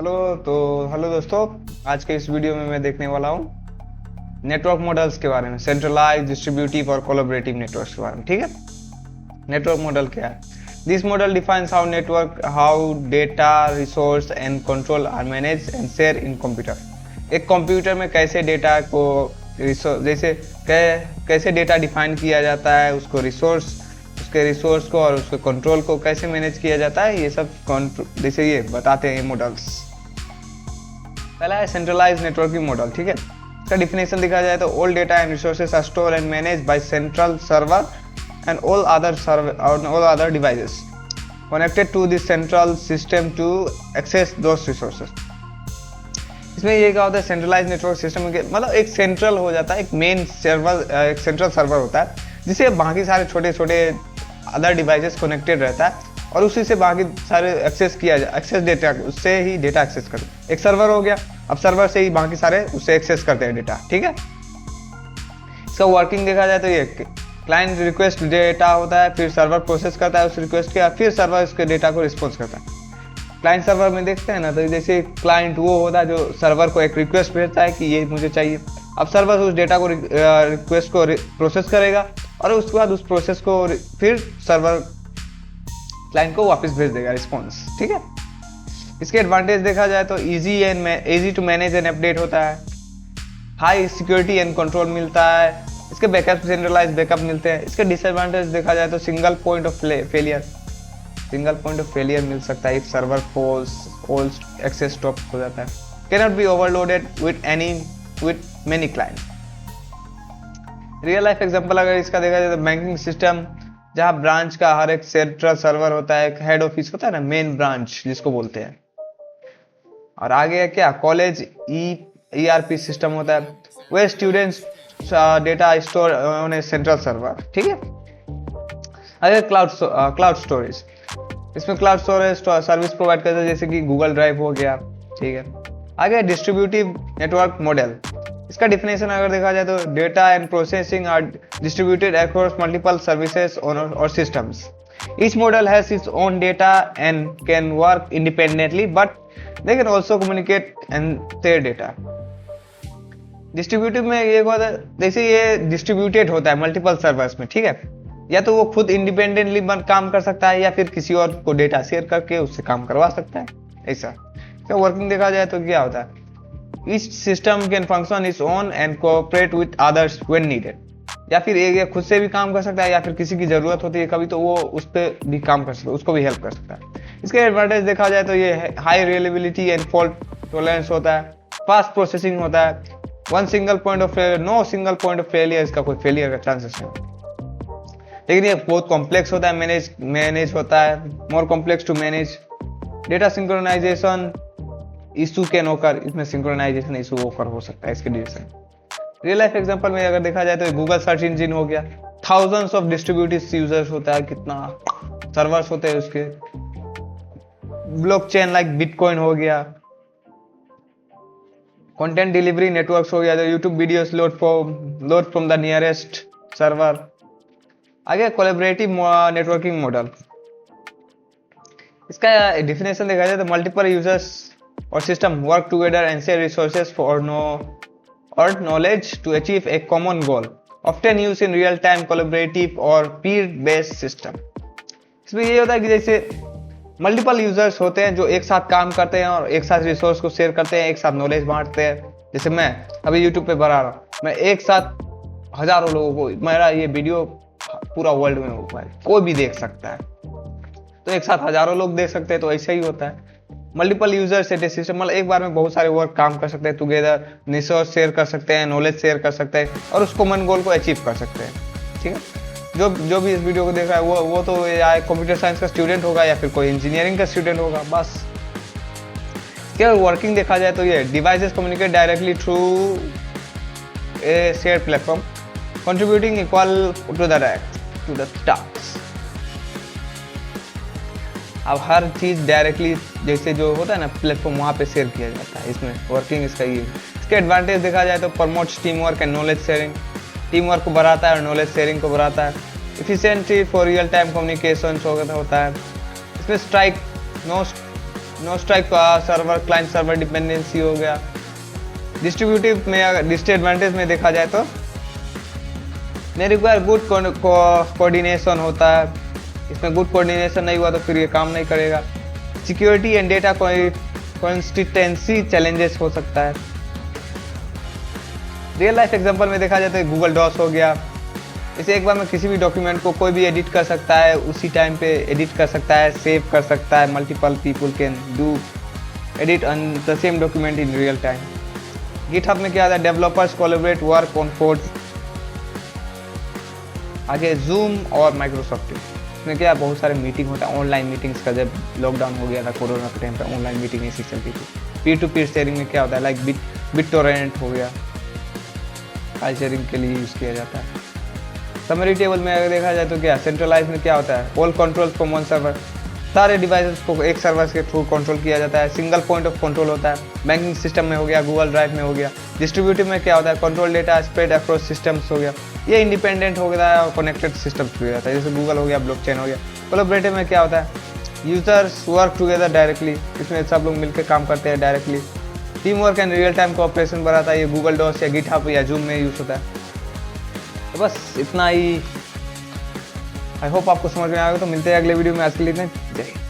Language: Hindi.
हेलो। हेलो दोस्तों, आज के इस वीडियो में मैं देखने वाला हूँ नेटवर्क मॉडल्स के बारे में, सेंट्रलाइज, डिस्ट्रीब्यूटिव और कोलैबोरेटिव नेटवर्क्स के बारे में। ठीक है, नेटवर्क मॉडल क्या है? This model defines how data, resource and control are manage and share in computer. एक कंप्यूटर में कैसे डेटा को कैसे डेटा डिफाइन किया जाता है, उसको उसके रिसोर्स को और उसके कंट्रोल को कैसे मैनेज किया जाता है, ये सब जैसे ये बताते हैं ये मॉडल्स। पहला है सेंट्रलाइज नेटवर्किंग मॉडल। ठीक है, इसका डिफिनेशन देखा जाए तो all data and resources are stored and manage by central server and all other devices connected to this central system to access those resources. इसमें ये क्या होता है, सेंट्रलाइज नेटवर्क सिस्टम मतलब एक सेंट्रल हो जाता है, एक मेन सर्वर, एक सेंट्रल सर्वर होता है जिसे बाकी सारे छोटे छोटे अदर डिवाइसेस कनेक्टेड रहता है और उसी से बाकी सारे एक्सेस डेटा, उससे ही डेटा एक्सेस करते हैं। एक सर्वर हो गया, अब सर्वर से ही बाकी सारे उससे एक्सेस करते हैं डेटा। ठीक है, इसका वर्किंग देखा जाए तो ये क्लाइंट रिक्वेस्ट डेटा होता है, फिर सर्वर प्रोसेस करता है उस रिक्वेस्ट के, फिर सर्वर उसके डेटा को रिस्पॉन्स करता है। क्लाइंट सर्वर में देखते हैं ना, तो जैसे क्लाइंट वो होता है जो सर्वर को एक रिक्वेस्ट भेजता है कि ये मुझे चाहिए। अब सर्वर उस डेटा को रिक्वेस्ट को प्रोसेस करेगा और उसके बाद उस प्रोसेस को फिर सर्वर क्लाइंट को वापस भेज देगा रिस्पॉन्स। ठीक है, इसके एडवांटेज देखा जाए तो easy to manage and update होता है, हाई सिक्योरिटी एंड कंट्रोल मिलता है, इसके बैकअप सेंट्रलाइज बैकअप मिलते हैं। इसके डिसएडवांटेज देखा जाए तो सिंगल पॉइंट ऑफ फेलियर मिल सकता है if server falls, all access stop हो जाता है, cannot be overloaded with many client. Real life example अगर इसका देखा जाए तो बैंकिंग सिस्टम, जहां ब्रांच का हर एक सेंट्रल सर्वर होता है, एक हेड ऑफिस होता है ना, मेन ब्रांच जिसको बोलते हैं। और आगे है क्या, कॉलेज ERP सिस्टम होता है, वे students data store on a central server. ठीक है, आगे क्लाउड स्टोरेज, इसमें क्लाउड स्टोरेज सर्विस प्रोवाइड करता है जैसे कि गूगल ड्राइव हो गया। ठीक है, आगे डिस्ट्रीब्यूटिव नेटवर्क मॉडल, इसका डिफिनेशन अगर देखा जाए तो data and processing are distributed across multiple services और systems. Each model has its own data and can work independently but they can also communicate and share data. Distributive में ये होता है, जैसे ये डिस्ट्रीब्यूटेड होता है मल्टीपल सर्वर्स में। ठीक है, या तो वो खुद इंडिपेंडेंटली काम कर सकता है या फिर किसी और को डेटा शेयर करके उससे काम करवा सकता है। ऐसा तो वर्किंग देखा जाए तो क्या होता है, each system can function its own and cooperate with others when needed. या फिर ये खुद से भी काम कर सकता है या फिर किसी की जरूरत होती है कभी तो वो उस पर भी काम कर सकता है, उसको भी हेल्प कर सकता है। इसके एडवांटेज देखा जाए तो ये high reliability and fault tolerance होता है, फास्ट प्रोसेसिंग होता है, no single point of failure, इसका कोई फेलियर का चांसेस नहीं। लेकिन ये बहुत कॉम्प्लेक्स होता है, मैनेज होता है, more complex to manage. Data synchronization issue can occur, इसमें सिंक्रोनाइजेशन इशू ओकर हो सकता है इसके डिसीजन। रियल लाइफ एग्जांपल में अगर देखा जाए तो गूगल सर्च इंजन हो गया, थाउजेंड्स ऑफ डिस्ट्रीब्यूटेड यूजर्स होता है, कितना सर्वर्स होते हैं उसके। ब्लॉकचेन लाइक बिटकॉइन हो गया, कंटेंट डिलीवरी नेटवर्क्स हो गया, जो YouTube videos load from the nearest server. आगे कोलैबोरेटिव नेटवर्किंग मॉडल, इसका डिफिनेशन देखा जाए तो मल्टीपल यूजर्स और system work together and share resources for knowledge to achieve a common goal, often used in real time collaborative और peer based system। इसमें ये होता है कि जैसे मल्टीपल यूजर्स होते हैं जो एक साथ काम करते हैं और एक साथ रिसोर्स को शेयर करते हैं, एक साथ नॉलेज बांटते हैं। जैसे मैं अभी यूट्यूब पे बना रहा हूँ, मैं एक साथ हजारों लोगों को, मेरा ये वीडियो पूरा वर्ल्ड में होता है, कोई भी देख सकता है, तो एक साथ हजारों लोग देख सकते हैं। तो ऐसा ही होता है मल्टीपल यूजर्स एट ए सिस्टम, मतलब एक बार में बहुत सारे वर्क काम कर सकते हैं टुगेदर, रिसोर्स शेयर कर सकते हैं, नॉलेज शेयर कर सकते हैं और उस कॉमन गोल को अचीव कर सकते हैं। ठीक है, जो भी इस वीडियो को देख रहा है वो तो या कंप्यूटर साइंस का स्टूडेंट होगा या फिर कोई इंजीनियरिंग का स्टूडेंट होगा। बस क्या वर्किंग देखा जाए तो ये devices communicate directly through a share platform, contributing equal to the task. अब हर चीज डायरेक्टली जैसे जो होता है ना प्लेटफॉर्म, वहाँ पे शेयर किया जाता है। इसमें वर्किंग इसका ये। इसके एडवांटेज देखा जाए तो promotes team work and knowledge sharing, team work को बढ़ाता है और नॉलेज शेयरिंग को बढ़ाता है। Efficiency for real time communication होता है। इसमें no strike server client server dependency हो गया। डिस्ट्रीब्यूटिव में अगर डिसएडवांटेज में देखा जाए तो नहीं रिक्वायर गुड कोऑर्डिनेशन होता है, इसमें गुड कोऑर्डिनेशन नहीं हुआ तो फिर ये काम नहीं करेगा। Security and data consistency challenges हो सकता है। रियल लाइफ एग्जांपल में देखा जाए तो गूगल डॉस हो गया, इसे एक बार में किसी भी डॉक्यूमेंट को कोई भी एडिट कर सकता है, उसी टाइम पे एडिट कर सकता है, सेव कर सकता है। Multiple people can do edit on the same document in real time. GitHub में क्या आता है, developers collaborate work on codes. आगे जूम और माइक्रोसॉफ्ट इसमें क्या बहुत सारे मीटिंग होता है, ऑनलाइन मीटिंग्स का। जब लॉकडाउन हो गया था कोरोना के टाइम पे ऑनलाइन मीटिंग ऐसी चलती थी। पीर टू पीर शेयरिंग में क्या होता है, लाइक बिटटोरेंट हो गया, फाइल शेयरिंग के लिए यूज़ किया जाता है। समरी टेबल में अगर देखा जाए तो क्या सेंट्रलाइज में क्या होता है, all control from one server, सारे डिवाइसेस को एक सर्वर के थ्रू कंट्रोल किया जाता है। सिंगल पॉइंट ऑफ कंट्रोल होता है, बैंकिंग सिस्टम में हो गया, गूगल ड्राइव में हो गया। डिस्ट्रीब्यूटिव में क्या होता है, control data spread across systems हो गया, ये इंडिपेंडेंट हो गया और कनेक्टेड सिस्टम्स हो जाता है, जैसे गूगल हो गया, ब्लॉकचेन हो गया। कोलैबोरेटिव में क्या होता है, यूजर्स वर्क टुगेदर डायरेक्टली, इसमें सब लोग मिलकर काम करते हैं directly. Team work and real time cooperation बढ़ाता है, ये गूगल डॉस या गिटहब या जूम में यूज़ होता है। तो बस इतना ही, आई होप आपको समझ में आएगा। तो मिलते हैं अगले वीडियो में, आज के लिए जय हिंद।